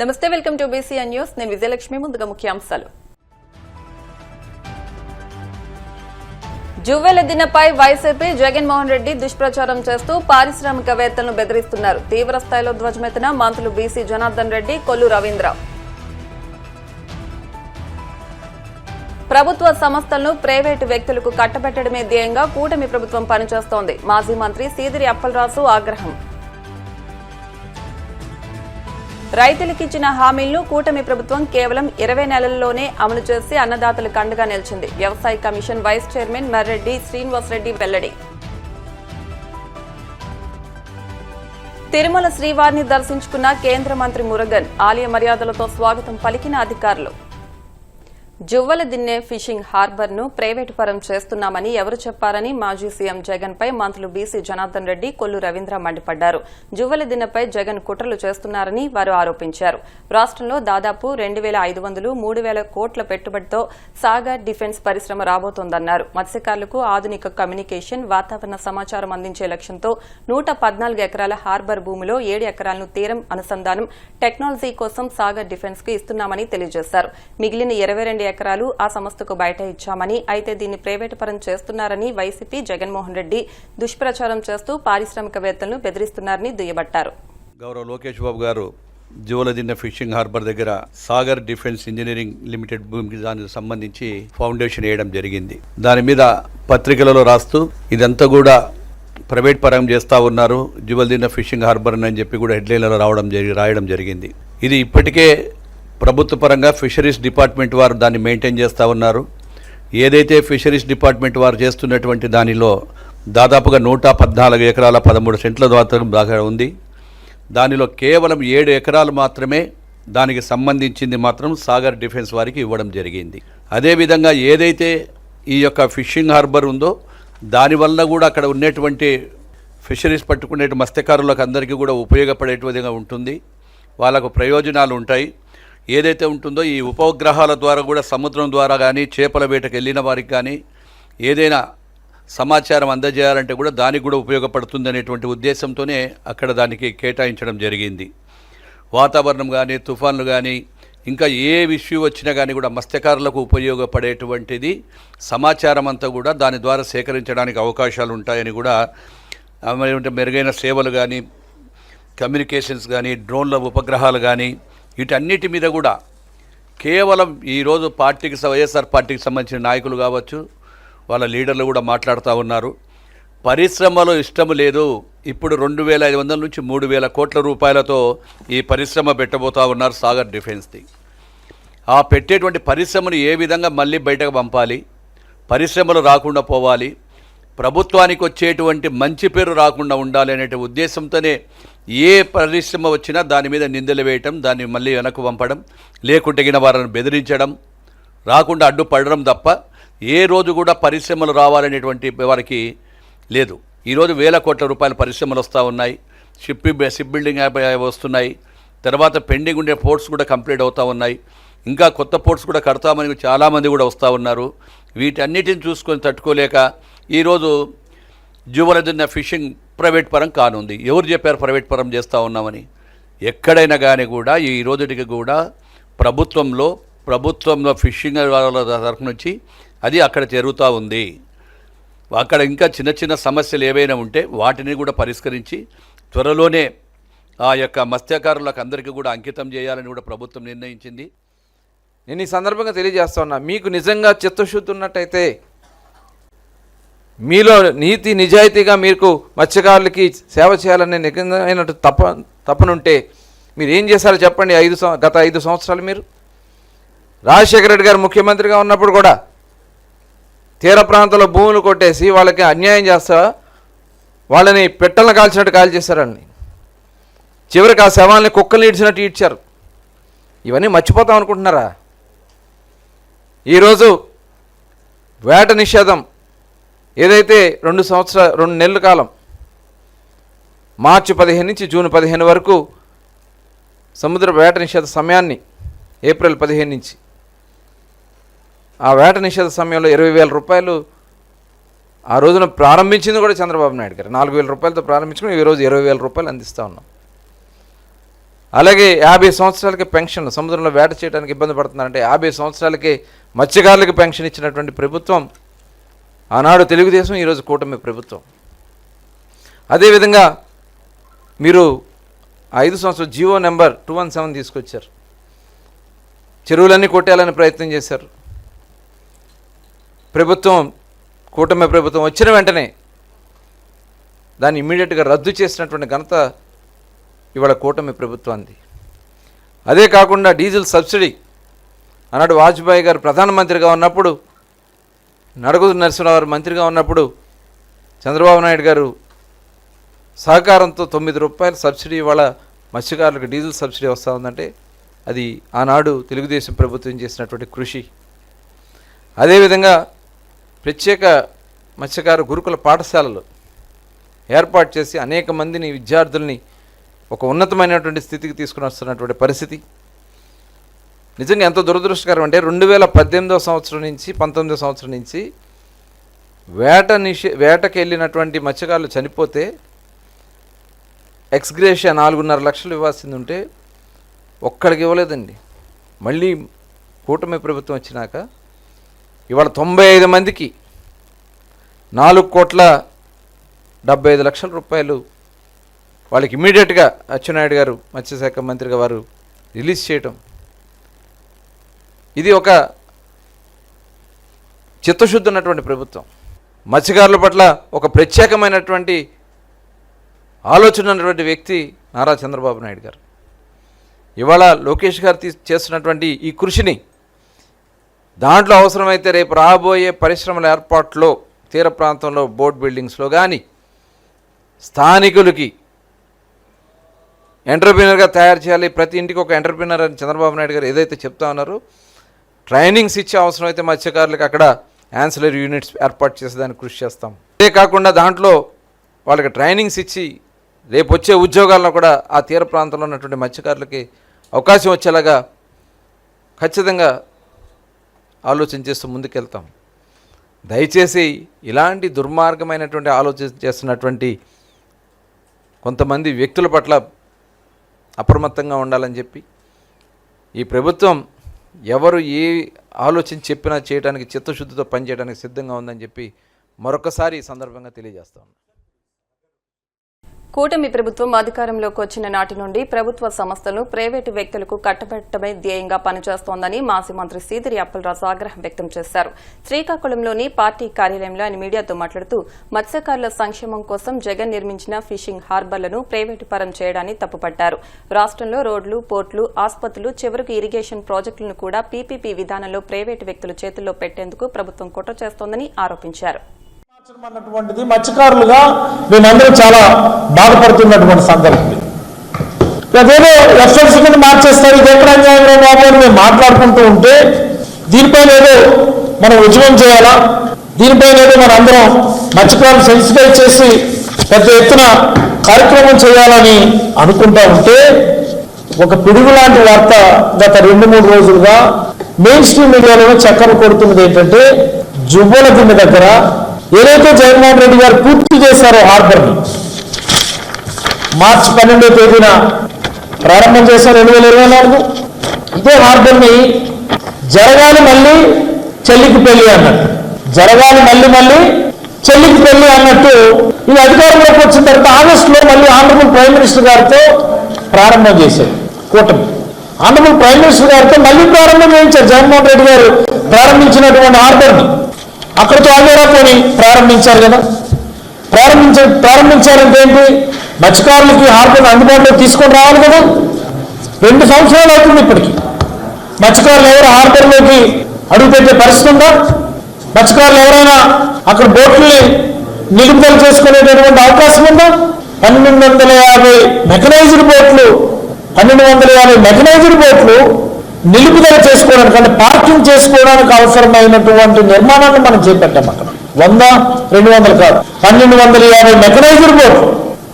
నమస్తే, welcome to BCN news. నేను విజయలక్ష్మి. ముందుగా ముఖ్యాంశాలు. జువ్వెలదిన్నపై వైసీపీ జగన్మోహన్ రెడ్డి దుష్ప్రచారం చేస్తూ పారిశ్రామికవేత్తలను బెదిరిస్తున్నారు. తీవ్ర స్థాయిలో ధ్వజమెత్తిన మంత్రులు బీసీ జనార్దన్ రెడ్డి, కొల్లు రవీంద్ర. ప్రభుత్వ సంస్థలను ప్రైవేటు వ్యక్తులకు కట్టబెట్టడమే ధ్యేయంగా కూటమి ప్రభుత్వం పనిచేస్తోంది. మాజీ మంత్రి సీదిరి అప్పలరాజు ఆగ్రహం. రైతులకిచ్చిన హామీలను కూటమి ప్రభుత్వం కేవలం 20 నెలల్లోనే అమలు చేసి అన్నదాతలకు అండగా నిలిచింది. వ్యవసాయ commission vice chairman Marreddy Srinivasa Reddy వెల్లడి. తిరుమల శ్రీవారిని దర్శించుకున్న కేంద్ర మంత్రి మురుగన్. ఆలయ మర్యాదలతో స్వాగతం పలికిన అధికారులు. జువ్వలదిన్నె ఫిషింగ్ హార్బర్ ను ప్రైవేటు పరం చేస్తున్నామని ఎవరు చెప్పారని మాజీ సీఎం జగన్ పై మంత్రులు బీసీ జనార్దన్ రెడ్డి, కొల్లు రవీంద్ర మండిపడ్డారు. జువ్వలదిన్నెపై జగన్ కుట్రలు చేస్తున్నారని వారు ఆరోపించారు. రాష్ట్రంలో దాదాపు 2,500, 3,000 కోట్ల పెట్టుబడితో సాగర్ డిఫెన్స్ పరిశ్రమ రాబోతోందన్నారు. మత్స్యకారులకు ఆధునిక కమ్యూనికేషన్, వాతావరణ సమాచారం అందించే లక్ష్యంతో 114 ఎకరాల హార్బర్ భూమిలో 7 ఎకరాలను తీరం అనుసంధానం టెక్నాలజీ కోసం సాగర్ డిఫెన్స్ కు ఇస్తున్నామని తెలియజేశారు. మిగిలిన 22 ఎకరాలు ఆ సంస్థకు బయట ఇచ్చామని, అయితే దీన్ని ప్రైవేటు పరం చేస్తున్నారని వైసీపీ జగన్మోహన్ రెడ్డి దుష్ప్రచారం చేస్తూ పారిశ్రామికవేత్తలను బెదిరిస్తున్నారని దుయ్యబట్టారు. గౌరవ లోకేష్ బాబు గారు జువ్వలదిన్నె ఫిషింగ్ హార్బర్ దగ్గర సాగర్ డిఫెన్స్ ఇంజనీరింగ్ లిమిటెడ్ భూమికి దానికి సంబంధించి ఫౌండేషన్ వేయడం జరిగింది. దాని మీద పత్రికలలో రాస్తూ ఇదంతా కూడా ప్రైవేట్ పరం చేస్తూ ఉన్నారు, జువ్వలదిన్నె ఫిషింగ్ హార్బర్ అని చెప్పి కూడా హెడ్లైన్లలో రాయడం జరిగింది. ఇది ఇప్పటికే ప్రభుత్వ పరంగా ఫిషరీస్ డిపార్ట్మెంట్ వారు దాన్ని మెయింటైన్ చేస్తూ ఉన్నారు. ఏదైతే ఫిషరీస్ డిపార్ట్మెంట్ వారు చేస్తున్నటువంటి దానిలో దాదాపుగా 114 ఎకరాల 13 సెంట్ల దాకా ఉంది. దానిలో కేవలం 7 ఎకరాలు మాత్రమే దానికి సంబంధించింది మాత్రం సాగర్ డిఫెన్స్ వారికి ఇవ్వడం జరిగింది. అదేవిధంగా ఏదైతే ఈ యొక్క ఫిషింగ్ హార్బర్ ఉందో దానివల్ల కూడా అక్కడ ఉన్నటువంటి ఫిషరీస్ పట్టుకునే మత్స్యకారులకు అందరికీ కూడా ఉపయోగపడే విధంగా ఉంటుంది, వాళ్ళకు ప్రయోజనాలు ఉంటాయి. ఏదైతే ఉంటుందో ఈ ఉపగ్రహాల ద్వారా కూడా సముద్రం ద్వారా కానీ చేపల వేటకు వెళ్ళిన వారికి కానీ ఏదైనా సమాచారం అందజేయాలంటే కూడా దానికి కూడా ఉపయోగపడుతుంది అనేటువంటి ఉద్దేశంతోనే అక్కడ దానికి కేటాయించడం జరిగింది. వాతావరణం కానీ, తుఫాన్లు కానీ, ఇంకా ఏ విషయం వచ్చినా కానీ కూడా మత్స్యకారులకు ఉపయోగపడేటువంటిది సమాచారం అంతా కూడా దాని ద్వారా సేకరించడానికి అవకాశాలు ఉంటాయని కూడా, మెరుగైన సేవలు కానీ, కమ్యూనికేషన్స్ కానీ, డ్రోన్ల ఉపగ్రహాలు కానీ వీటన్నిటి మీద కూడా కేవలం ఈరోజు వైఎస్ఆర్ పార్టీకి సంబంధించిన నాయకులు కావచ్చు, వాళ్ళ లీడర్లు కూడా మాట్లాడుతూ ఉన్నారు. పరిశ్రమలో ఇష్టం లేదు, ఇప్పుడు 2,500 నుంచి 3,000 కోట్ల రూపాయలతో ఈ పరిశ్రమ పెట్టబోతూ ఉన్నారు సాగర్ డిఫెన్స్ది. ఆ పెట్టేటువంటి పరిశ్రమను ఏ విధంగా మళ్ళీ బయటకు పంపాలి, పరిశ్రమలు రాకుండా పోవాలి, ప్రభుత్వానికి వచ్చేటువంటి మంచి పేరు రాకుండా ఉండాలి అనే ఉద్దేశంతోనే ఏ పరిశ్రమ వచ్చినా దాని మీద నిందలు వేయటం, దాన్ని మళ్ళీ వెనక్కు పంపడం, లేకుంటే వారిని బెదిరించడం, రాకుండా అడ్డుపడడం తప్ప ఏ రోజు కూడా పరిశ్రమలు రావాలనేటువంటి వారికి లేదు. ఈరోజు 1,000 కోట్ల రూపాయల పరిశ్రమలు వస్తూ ఉన్నాయి, షిప్ బిల్డింగ్ వస్తున్నాయి, తర్వాత పెండింగ్ ఉండే పోర్ట్స్ కూడా కంప్లీట్ అవుతూ ఉన్నాయి, ఇంకా కొత్త పోర్ట్స్ కూడా కడతామని చాలామంది కూడా వస్తూ ఉన్నారు. వీటన్నిటిని చూసుకొని తట్టుకోలేక ఈరోజు జువ్వలదిన్నె ఫిషింగ్ ప్రైవేట్ పరం కానుంది. ఎవరు చెప్పారు ప్రైవేట్ పరం చేస్తూ ఉన్నామని? ఎక్కడైనా కానీ కూడా ఈ రోజుటికి కూడా ప్రభుత్వంలో ఫిషింగ్ వాళ్ళ తరఫు నుంచి అది అక్కడ జరుగుతూ ఉంది. అక్కడ ఇంకా చిన్న చిన్న సమస్యలు ఏవైనా ఉంటే వాటిని కూడా పరిష్కరించి త్వరలోనే ఆ యొక్క మత్స్యకారులకు అందరికీ కూడా అంకితం చేయాలని కూడా ప్రభుత్వం నిర్ణయించింది. నేను ఈ సందర్భంగా తెలియజేస్తా ఉన్నా, మీకు నిజంగా చిత్తశుద్ధి ఉన్నట్టయితే, మీలో నీతి నిజాయితీగా మీకు మత్స్యకారులకి సేవ చేయాలనే నిజమైన తపనుంటే మీరు ఏం చేశారో చెప్పండి. గత 5 సంవత్సరాలు మీరు రాజశేఖర రెడ్డి గారు ముఖ్యమంత్రిగా ఉన్నప్పుడు కూడా తీర ప్రాంతంలో భూములు కొట్టేసి వాళ్ళకి అన్యాయం చేస్తా వాళ్ళని పెట్టలను కాల్చినట్టు కాల్చేశారండి. చివరికి ఆ శవాల్ని కుక్కల్ని ఈడ్చినట్టు ఈడ్చారు. ఇవన్నీ మర్చిపోతాం అనుకుంటున్నారా? ఈరోజు వేట నిషేధం ఏదైతే 2 నెలల కాలం మార్చి 15 నుంచి జూన్ 15 వరకు సముద్ర వేట నిషేధ సమయాన్ని ఏప్రిల్ 15 నుంచి ఆ వేట నిషేధ సమయంలో 20,000 రూపాయలు ఆ రోజున ప్రారంభించింది కూడా చంద్రబాబు నాయుడు గారు. 4,000 రూపాయలతో ప్రారంభించుకుని ఈరోజు 20,000 రూపాయలు అందిస్తూ ఉన్నాం. అలాగే 50 సంవత్సరాలకి పెన్షన్, సముద్రంలో వేట చేయడానికి ఇబ్బంది పడుతున్నారంటే 50 సంవత్సరాలకి మత్స్యకారులకు పెన్షన్ ఇచ్చినటువంటి ప్రభుత్వం ఆనాడు తెలుగుదేశం, ఈరోజు కూటమి ప్రభుత్వం. అదేవిధంగా మీరు 5 సంవత్సరాలు జీవో నెంబర్ 217 తీసుకొచ్చారు. చెరువులన్నీ కొట్టేయాలని ప్రయత్నం చేశారు. ప్రభుత్వం, కూటమి ప్రభుత్వం వచ్చిన వెంటనే దాన్ని ఇమ్మీడియట్గా రద్దు చేసినటువంటి ఘనత ఇవాళ కూటమి ప్రభుత్వాన్ని. అదే కాకుండా డీజిల్ సబ్సిడీ ఆనాడు వాజ్పేయి గారు ప్రధానమంత్రిగా ఉన్నప్పుడు, నడగుదు నరసింహరావు గారు మంత్రిగా ఉన్నప్పుడు చంద్రబాబు నాయుడు గారు సహకారంతో 9 రూపాయల సబ్సిడీ ఇవాళ మత్స్యకారులకు డీజిల్ సబ్సిడీ వస్తూ ఉందంటే అది ఆనాడు తెలుగుదేశం ప్రభుత్వం చేసినటువంటి కృషి. అదేవిధంగా ప్రత్యేక మత్స్యకార గురుకుల పాఠశాలలు ఏర్పాటు చేసి అనేక మందిని, విద్యార్థుల్ని ఒక ఉన్నతమైనటువంటి స్థితికి తీసుకుని వస్తున్నటువంటి పరిస్థితి నిజంగా ఎంతో దురదృష్టకరం. అంటే 2018వ సంవత్సరం నుంచి 19వ సంవత్సరం నుంచి వేటకి వెళ్ళినటువంటి మత్స్యకారులు చనిపోతే ఎక్స్గ్రేషియా 4.5 లక్షలు ఇవ్వాల్సింది ఉంటే ఒక్కడికి ఇవ్వలేదండి. మళ్ళీ కూటమి ప్రభుత్వం వచ్చినాక ఇవాళ 95 మందికి 4,75,00,000 రూపాయలు వాళ్ళకి ఇమ్మీడియట్గా అచ్చెన్నాయుడు గారు మత్స్యశాఖ మంత్రిగా వారు రిలీజ్ చేయటం, ఇది ఒక చిత్తశుద్ధి ఉన్నటువంటి ప్రభుత్వం. మత్స్యకారుల పట్ల ఒక ప్రత్యేకమైనటువంటి ఆలోచన ఉన్నటువంటి వ్యక్తి నారా చంద్రబాబు నాయుడు గారు. ఇవాళ లోకేష్ గారు చేస్తున్నటువంటి ఈ కృషిని, దాంట్లో అవసరమైతే రేపు రాబోయే పరిశ్రమల ఏర్పాట్లో తీర ప్రాంతంలో బోట్ బిల్డింగ్స్లో కానీ స్థానికులకి ఎంటర్ప్రీనర్గా తయారు చేయాలి, ప్రతి ఇంటికి ఒక ఎంటర్ప్రీనర్ అని చంద్రబాబు నాయుడు గారు ఏదైతే చెప్తా ఉన్నారో, ట్రైనింగ్స్ ఇచ్చే అవసరం అయితే మత్స్యకారులకు అక్కడ యాన్సిలరీ యూనిట్స్ ఏర్పాటు చేసేదానికి కృషి చేస్తాం. అదే కాకుండా దాంట్లో వాళ్ళకి ట్రైనింగ్స్ ఇచ్చి రేపు వచ్చే ఉద్యోగాల్లో కూడా ఆ తీర ప్రాంతంలో ఉన్నటువంటి మత్స్యకారులకి అవకాశం వచ్చేలాగా ఖచ్చితంగా ఆలోచన చేస్తూ ముందుకెళ్తాం. దయచేసి ఇలాంటి దుర్మార్గమైనటువంటి ఆలోచన చేస్తున్నటువంటి కొంతమంది వ్యక్తుల పట్ల అప్రమత్తంగా ఉండాలని చెప్పి, ఈ ప్రభుత్వం ఎవరు ఏ ఆలోచన చెప్పినా చేయడానికి చిత్తశుద్ధితో పనిచేయడానికి సిద్ధంగా ఉందని చెప్పి మరొకసారి ఈ సందర్భంగా తెలియజేస్తాం. కూటమి ప్రభుత్వం అధికారంలోకి వచ్చిన నాటి నుండి ప్రభుత్వ సంస్థలను ప్రైవేటు వ్యక్తులకు కట్టబెట్టడమే ధ్యేయంగా పనిచేస్తోందని మాజీ మంత్రి సీదిరి అప్పలరాజు ఆగ్రహం వ్యక్తం చేశారు. శ్రీకాకుళంలోని పార్టీ కార్యాలయంలో ఆయన మీడియాతో మాట్లాడుతూ మత్స్యకారుల సంక్షేమం కోసం జగన్ నిర్మించిన ఫిషింగ్ హార్బర్లను ప్రైవేటు పరం చేయడాన్ని తప్పుపట్టారు. రాష్ట్రంలో రోడ్లు, పోర్టులు, ఆసుపత్రులు, చివరకు ఇరిగేషన్ ప్రాజెక్టులను కూడా పీపీపీ విధానంలో ప్రైవేటు వ్యక్తుల చేతుల్లో పెట్టేందుకు ప్రభుత్వం కుట్ర చేస్తోందని ఆరోపించారు. అన్నటువంటిది మత్స్యకారులుగా మేమందరం చాలా బాధపడుతున్నటువంటి సందర్భం. అదేదో ఎఫ్ఎల్సీ కింద మార్చేస్తారు, ఇది ఎక్కడ అన్యాయం బాబు అని మేము మాట్లాడుకుంటూ ఉంటే దీనిపైన ఏదో మనం ఉద్యమం చేయాలా, దీనిపైన ఏదో మన అందరం మత్స్యకారులు సెన్సిటైజ్ చేసి పెద్ద ఎత్తున కార్యక్రమం చేయాలని అనుకుంటా ఉంటే ఒక పిడుగు లాంటి వార్త గత 2-3 రోజులుగా మెయిన్ స్ట్రీమ్ మీడియాలో చక్కర కొడుతున్నది ఏంటంటే, జువ్వల దిండు దగ్గర ఏదైతే జగన్మోహన్ రెడ్డి గారు పూర్తి చేశారో హార్బర్ని మార్చి 12వ తేదీన ప్రారంభం చేశారు 2024. ఇదే హార్బర్ని జరగాలి మళ్ళీ చెల్లికి పెళ్లి అన్నట్టు, జరగాలి మళ్ళీ చెల్లికి పెళ్లి అన్నట్టు ఇది అధికారంలోకి వచ్చిన తర్వాత ఆగస్టులో మళ్ళీ ఆనరబుల్ ప్రైమ్ మినిస్టర్ గారితో ప్రారంభం చేశారు కూటమి. ఆనరబుల్ ప్రైమ్ మినిస్టర్ గారితో మళ్ళీ ప్రారంభం చేయించారు. జగన్మోహన్ రెడ్డి గారు ప్రారంభించినటువంటి హార్బర్ని అక్కడితో ఆగేరా పోని ప్రారంభించారు కదా. ప్రారంభించారంటే ఏంటి, మత్స్యకారులకి హార్బర్ అందుబాటులో తీసుకొని రావాలి కదా. 2 సంవత్సరాలు అవుతుంది ఇప్పటికి. మత్స్యకారులు ఎవరు హార్బర్లోకి అడుగుపెట్టే పరిస్థితి ఉందా? మత్స్యకారులు ఎవరైనా అక్కడ బోట్లని నిలుపుదల చేసుకునేటటువంటి అవకాశం ఉందా? 1250 మెకనైజ్డ్ బోట్లు 1250 మెకనైజ్డ్ బోట్లు నిలుపుదల చేసుకోవడానికి, అంటే పార్కింగ్ చేసుకోవడానికి అవసరమైనటువంటి నిర్మాణాన్ని మనం చేపట్టాం. అక్కడ 100-200 కాదు, 1250 మెకనైజ్డ్ బోట్లు,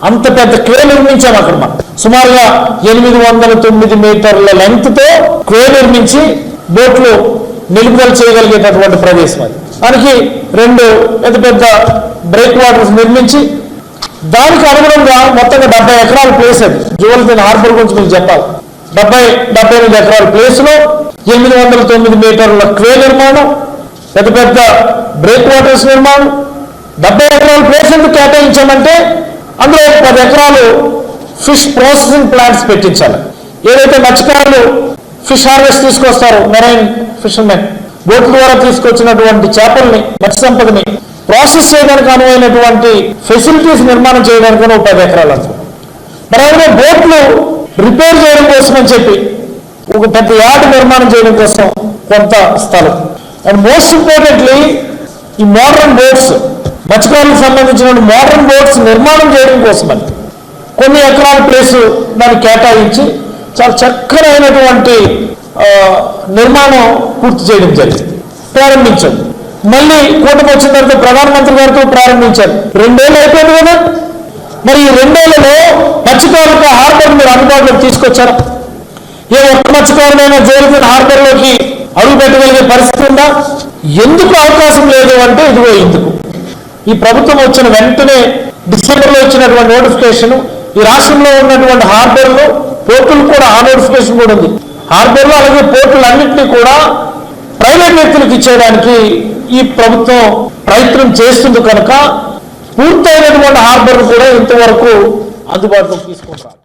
అంత పెద్ద క్రే నిర్మించాం అక్కడ. మనం సుమారుగా 809 మీటర్ల లెంగ్త్తో క్రే నిర్మించి బోట్లు నిలుపుదల చేయగలిగేటటువంటి ప్రదేశం అది. దానికి 2 పెద్ద బ్రేక్ వాటర్స్ నిర్మించి దానికి అనుగుణంగా మొత్తంగా 70 ఎకరాల ప్లేస్ అది జువెల్దిన్ హార్బర్ గురించి మీకు చెప్పాలి. 78 ఎకరాల ప్లేస్లో 809 మీటర్ల క్వే నిర్మాణం, పెద్ద పెద్ద బ్రేక్ వాటర్స్ నిర్మాణం. 70 ఎకరాల ప్లేస్ ఎందుకు కేటాయించామంటే అందులో 10 ఎకరాలు ఫిష్ ప్రాసెసింగ్ ప్లాంట్స్ పెట్టించాలి. ఏదైతే మత్స్యకారులు ఫిష్ హార్వెస్ట్ తీసుకొస్తారో, మెరైన్ ఫిషర్మెన్ బోట్ల ద్వారా తీసుకొచ్చినటువంటి చేపల్ని, మత్స్య సంపదని ప్రాసెస్ చేయడానికి అనువైనటువంటి ఫెసిలిటీస్ నిర్మాణం చేయడానికి 10 ఎకరాలు అనుకున్నాం. మరి అలాగే బోట్లు రిపేర్ చేయడం కోసం అని చెప్పి ఒక పెద్ద యార్డ్ నిర్మాణం చేయడం కోసం కొంత స్థలం. అండ్ మోస్ట్ ఇంపార్టెంట్లీ ఈ మోడర్న్ బోట్స్, మత్స్యకారులకు సంబంధించిన మోడర్న్ బోట్స్ నిర్మాణం చేయడం కోసం అని కొన్ని ఎకరాల ప్లేస్ దాన్ని కేటాయించి చాలా చక్కనైనటువంటి నిర్మాణం పూర్తి చేయడం జరిగింది, ప్రారంభించాం. మళ్ళీ కూటమి వచ్చిన తర్వాత ప్రధానమంత్రి గారితో ప్రారంభించారు. 2 ఏళ్ళు అయిపోయింది కదా. మరి ఈ 2 ఏళ్లలో మత్స్యకారులకు హార్బర్ మీరు అందుబాటులోకి తీసుకొచ్చారా? ఏ ఒక్క మత్స్యకారులైనా జోలిదిన్ హార్బర్లోకి అడుగు పెట్టగలిగే పరిస్థితి ఉందా? ఎందుకు అవకాశం లేదు అంటే ఇదిగో ఇందుకు. ఈ ప్రభుత్వం వచ్చిన వెంటనే డిసెంబర్లో ఇచ్చినటువంటి నోటిఫికేషన్, ఈ రాష్ట్రంలో ఉన్నటువంటి హార్బర్లు, పోర్టులు కూడా ఆ నోటిఫికేషన్ కూడా ఉంది. హార్బర్లు అలాగే పోర్టులు అన్నింటినీ కూడా ప్రైవేట్ వ్యక్తులకు ఇచ్చేయడానికి ఈ ప్రభుత్వం ప్రయత్నం చేస్తుంది కనుక పూర్తయినటువంటి హార్బర్లు కూడా ఇంతవరకు అందుబాటులోకి తీసుకుంటారు.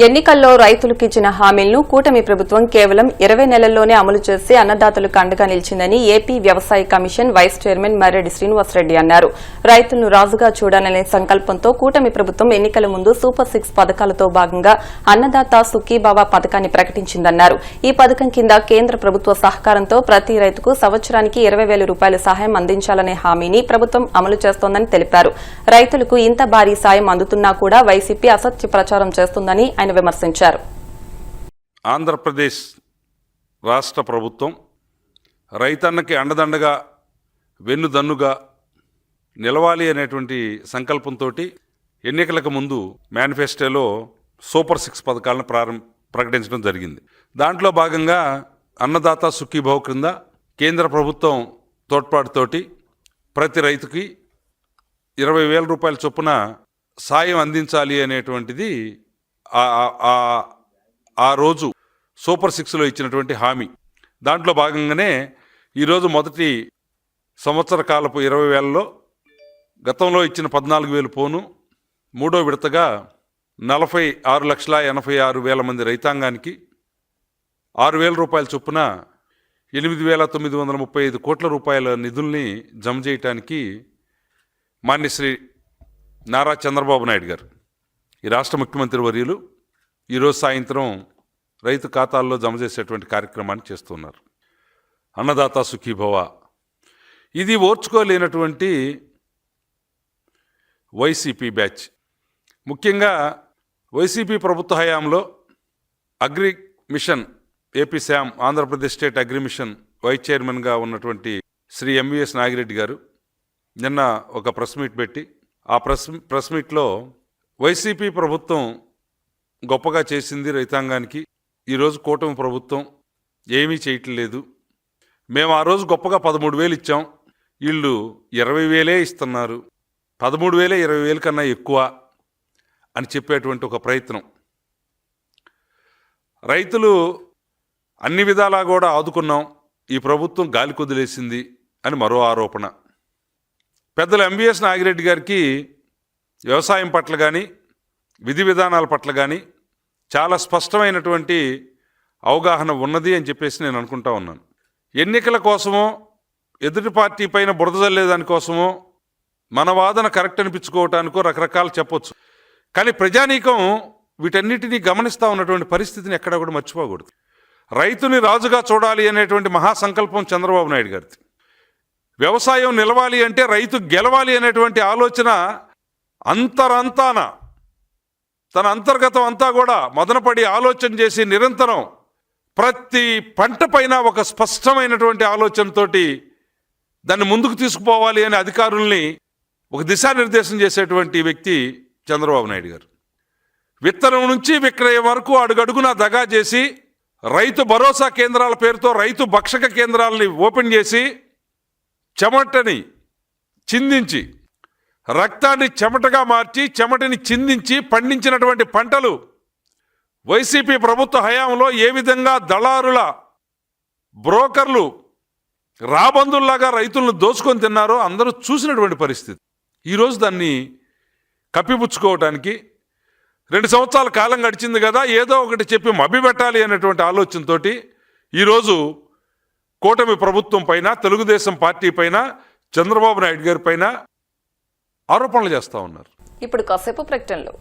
ఎన్నికల్లో రైతులకు ఇచ్చిన హామీలను కూటమి ప్రభుత్వం కేవలం 20 నెలల్లోనే అమలు చేసి అన్నదాతలకు అండగా నిలిచిందని ఏపీ వ్యవసాయ commission vice chairman Marreddy Srinivasa Reddy అన్నారు. రైతులను రాజుగా చూడాలనే సంకల్పంతో కూటమి ప్రభుత్వం ఎన్నికల ముందు సూపర్ 6 పథకాలతో భాగంగా అన్నదాత సుఖీభావ పథకాన్ని ప్రకటించిందన్నారు. ఈ పథకం కింద కేంద్ర ప్రభుత్వ సహకారంతో ప్రతి రైతుకు సంవత్సరానికి 20,000 రూపాయల సహాయం అందించాలనే హామీని ప్రభుత్వం అమలు చేస్తోందని తెలిపారు. రైతులకు ఇంత భారీ సాయం అందుతున్నా కూడా వైసీపీ అసత్య ప్రచారం చేస్తుందని ఆయన విమర్శించారు. ఆంధ్రప్రదేశ్ రాష్ట్ర ప్రభుత్వం రైతన్నకి అండదండగా వెన్నుదన్నుగా నిలవాలి అనేటువంటి సంకల్పంతో ఎన్నికలకు ముందు మేనిఫెస్టోలో సూపర్ 6 పథకాలను ప్రకటించడం జరిగింది. దాంట్లో భాగంగా అన్నదాత సుఖీభావ్ క్రింద కేంద్ర ప్రభుత్వం తోడ్పాటుతోటి ప్రతి రైతుకి 20,000 రూపాయల చొప్పున సాయం అందించాలి అనేటువంటిది ఆ రోజు సూపర్ 6లో ఇచ్చినటువంటి హామీ. దాంట్లో భాగంగానే ఈరోజు మొదటి సంవత్సర కాలపు 20,000లో గతంలో ఇచ్చిన 14,000 పోను మూడో విడతగా 46,86,000 మంది రైతాంగానికి 6,000 రూపాయల చొప్పున 8,935 కోట్ల రూపాయల నిధుల్ని జమ చేయటానికి మాన్యశ్రీ నారా చంద్రబాబు నాయుడు గారు, ఈ రాష్ట్ర ముఖ్యమంత్రి వర్యులు, ఈరోజు సాయంత్రం రైతు ఖాతాల్లో జమ చేసేటువంటి కార్యక్రమాన్ని చేస్తున్నారు. అన్నదాత సుఖీభవ. ఇది ఓర్చుకోలేనటువంటి వైసీపీ బ్యాచ్, ముఖ్యంగా వైసీపీ ప్రభుత్వ హయాంలో అగ్రి మిషన్ ఏపీ శామ్ Andhra Pradesh state agri mission vice చైర్మన్గా ఉన్నటువంటి శ్రీ ఎంవిఎస్ నాగిరెడ్డి గారు నిన్న ఒక ప్రెస్ మీట్ పెట్టి ఆ ప్రెస్ మీట్లో వైసీపీ ప్రభుత్వం గొప్పగా చేసింది రైతాంగానికి, ఈరోజు కూటమి ప్రభుత్వం ఏమీ చేయట్లేదు, మేము ఆ రోజు గొప్పగా 13,000 ఇచ్చాం, వీళ్ళు 20,000 ఇస్తున్నారు, 13,000 20,000 కన్నా ఎక్కువ అని చెప్పేటువంటి ఒక ప్రయత్నం. రైతులు అన్ని విధాలా కూడా ఆదుకున్నాం, ఈ ప్రభుత్వం గాలి కొదిలేసింది అని మరో ఆరోపణ. పెద్దలు ఎంవిఎస్ నాగిరెడ్డి గారికి వ్యవసాయం పట్ల కానీ విధి విధానాల పట్ల కానీ చాలా స్పష్టమైనటువంటి అవగాహన ఉన్నది అని చెప్పేసి నేను అనుకుంటా ఉన్నాను. ఎన్నికల కోసమో ఎదుటి పార్టీ పైన బురద జల్లేదానికోసమో మన వాదన కరెక్ట్ అనిపించుకోవటానికో రకరకాలు చెప్పొచ్చు, కానీ ప్రజానీకం వీటన్నిటినీ గమనిస్తూ ఉన్నటువంటి పరిస్థితిని ఎక్కడా కూడా మర్చిపోకూడదు. రైతుని రాజుగా చూడాలి అనేటువంటి మహాసంకల్పం చంద్రబాబు నాయుడు గారిది. వ్యవసాయం నిలవాలి అంటే రైతు గెలవాలి అనేటువంటి ఆలోచన అంతరంతాన తన అంతర్గతం అంతా కూడా మదనపడి ఆలోచన చేసి నిరంతరం ప్రతి పంట పైన ఒక స్పష్టమైనటువంటి ఆలోచనతోటి దాన్ని ముందుకు తీసుకుపోవాలి అనే అధికారుల్ని ఒక దిశానిర్దేశం చేసేటువంటి వ్యక్తి చంద్రబాబు నాయుడు గారు. విత్తనం నుంచి విక్రయం వరకు అడుగడుగునా దగా చేసి రైతు భరోసా కేంద్రాల పేరుతో రైతు భక్షక కేంద్రాలని ఓపెన్ చేసి చెమటని చిందించి రక్తాన్ని చెమటగా మార్చి చెమటని చిందించి పండించినటువంటి పంటలు వైసీపీ ప్రభుత్వ హయాంలో ఏ విధంగా దళారుల బ్రోకర్లు రాబందుల్లాగా రైతులను దోచుకొని తిన్నారో అందరూ చూసినటువంటి పరిస్థితి. ఈరోజు దాన్ని కప్పిపుచ్చుకోవడానికి 2 సంవత్సరాల కాలం గడిచింది కదా, ఏదో ఒకటి చెప్పి మభ్యపెట్టాలి అనేటువంటి ఆలోచనతో ఈరోజు కూటమి ప్రభుత్వం పైన, తెలుగుదేశం పార్టీ పైన, చంద్రబాబు నాయుడు గారి పైన ఆరోపణలు చేస్తూ ఉన్నారు. ఇప్పుడు కాసేపు ప్రకటనలు.